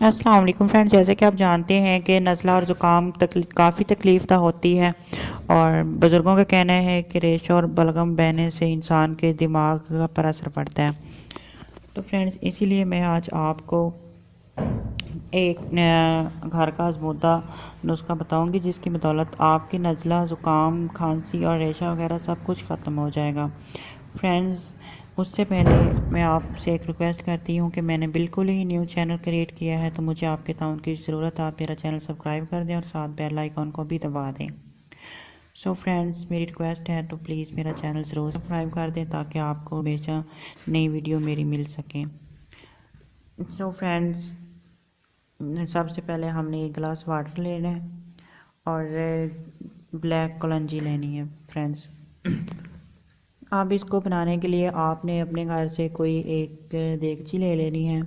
अस्सलाम वालेकुम फ्रेंड्स, जैसे कि आप जानते हैं कि नज़ला और ज़ुकाम काफ़ी तकलीफ़ होती है। और बुज़ुर्गों का कहना है कि रेशा और बलगम बहने से इंसान के दिमाग पर असर पड़ता है। तो फ्रेंड्स, इसीलिए मैं आज आपको एक घर का आज़मूदा नुस्खा बताऊंगी, जिसकी बदौलत आपकी नज़ला, ज़ुकाम, खांसी और रेशा वगैरह सब कुछ ख़त्म हो जाएगा। फ्रेंड्स, उससे पहले मैं आपसे एक रिक्वेस्ट करती हूँ कि मैंने बिल्कुल ही न्यू चैनल क्रिएट किया है, तो मुझे आपके ताउन की ज़रूरत है। आप मेरा चैनल सब्सक्राइब कर दें और साथ बेल आइकॉन को भी दबा दें। सो फ्रेंड्स, मेरी रिक्वेस्ट है तो प्लीज़ मेरा चैनल ज़रूर सब्सक्राइब कर दें, ताकि आपको हमेशा नई वीडियो मेरी मिल सकें। सो फ्रेंड्स, सबसे पहले हमने एक गिलास वाटर लेना है और ब्लैक कलौंजी लेनी है। फ्रेंड्स, अब इसको बनाने के लिए आपने अपने घर से कोई एक देगची ले लेनी है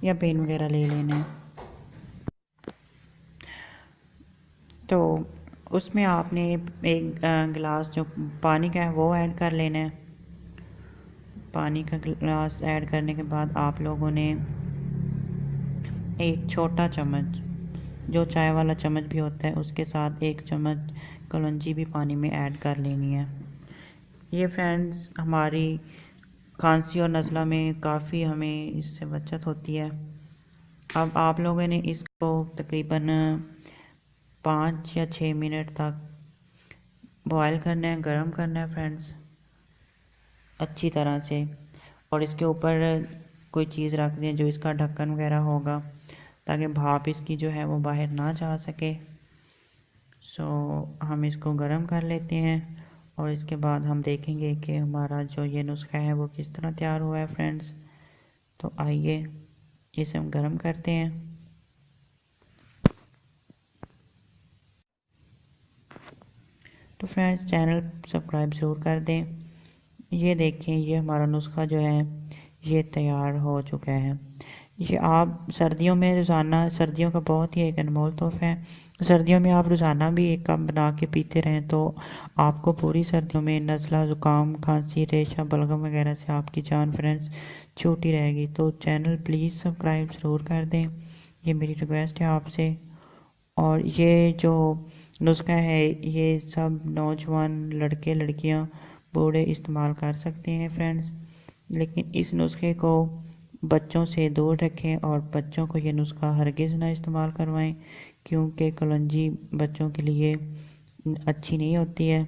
या पेन वगैरह ले लेना है। तो उसमें आपने एक गिलास जो पानी का है वो ऐड कर लेना है। पानी का गिलास ऐड करने के बाद आप लोगों ने एक छोटा चम्मच, जो चाय वाला चम्मच भी होता है, उसके साथ एक चम्मच कलौंजी भी पानी में ऐड कर लेनी है। ये फ्रेंड्स हमारी खांसी और नज़ला में काफ़ी हमें इससे बचत होती है। अब आप लोगों ने इसको तकरीबन 5 या 6 मिनट तक बॉयल करना है, गर्म करना है फ्रेंड्स, अच्छी तरह से। और इसके ऊपर कोई चीज़ रख दें जो इसका ढक्कन वगैरह होगा, ताकि भाप इसकी जो है वो बाहर ना जा सके। सो हम इसको गर्म कर लेते हैं और इसके बाद हम देखेंगे कि हमारा जो ये नुस्खा है वो किस तरह तैयार हुआ है फ्रेंड्स। तो आइए इसे हम गर्म करते हैं। तो फ्रेंड्स, चैनल सब्सक्राइब ज़रूर कर दें। ये देखें, ये हमारा नुस्खा जो है ये तैयार हो चुका है। ये आप सर्दियों में रोज़ाना, सर्दियों का बहुत ही एक अनमोल तोहफ़ा है। सर्दियों में आप रोज़ाना भी एक कप बना के पीते रहें तो आपको पूरी सर्दियों में नज़ला, ज़ुकाम, खांसी, रेशा, बलगम वगैरह से आपकी जान फ्रेंड्स छूटी रहेगी। तो चैनल प्लीज़ सब्सक्राइब ज़रूर कर दें, ये मेरी रिक्वेस्ट है आपसे। और ये जो नुस्खा है ये सब नौजवान लड़के लड़कियां बूढ़े इस्तेमाल कर सकते हैं फ्रेंड्स, लेकिन इस नुस्खे को बच्चों से दूर रखें और बच्चों को ये नुस्खा हरगिज़ ना इस्तेमाल करवाएं, क्योंकि कलौंजी बच्चों के लिए अच्छी नहीं होती है।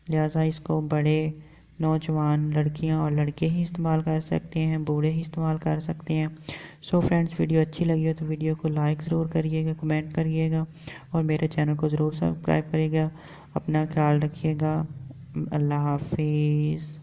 लिहाजा इसको बड़े, नौजवान, लड़कियां और लड़के ही इस्तेमाल कर सकते हैं, बूढ़े ही इस्तेमाल कर सकते हैं। सो फ्रेंड्स, वीडियो अच्छी लगी हो तो वीडियो को लाइक ज़रूर करिएगा, कमेंट करिएगा और मेरे चैनल को ज़रूर सब्सक्राइब करिएगा। अपना ख्याल रखिएगा। अल्लाह हाफिज़।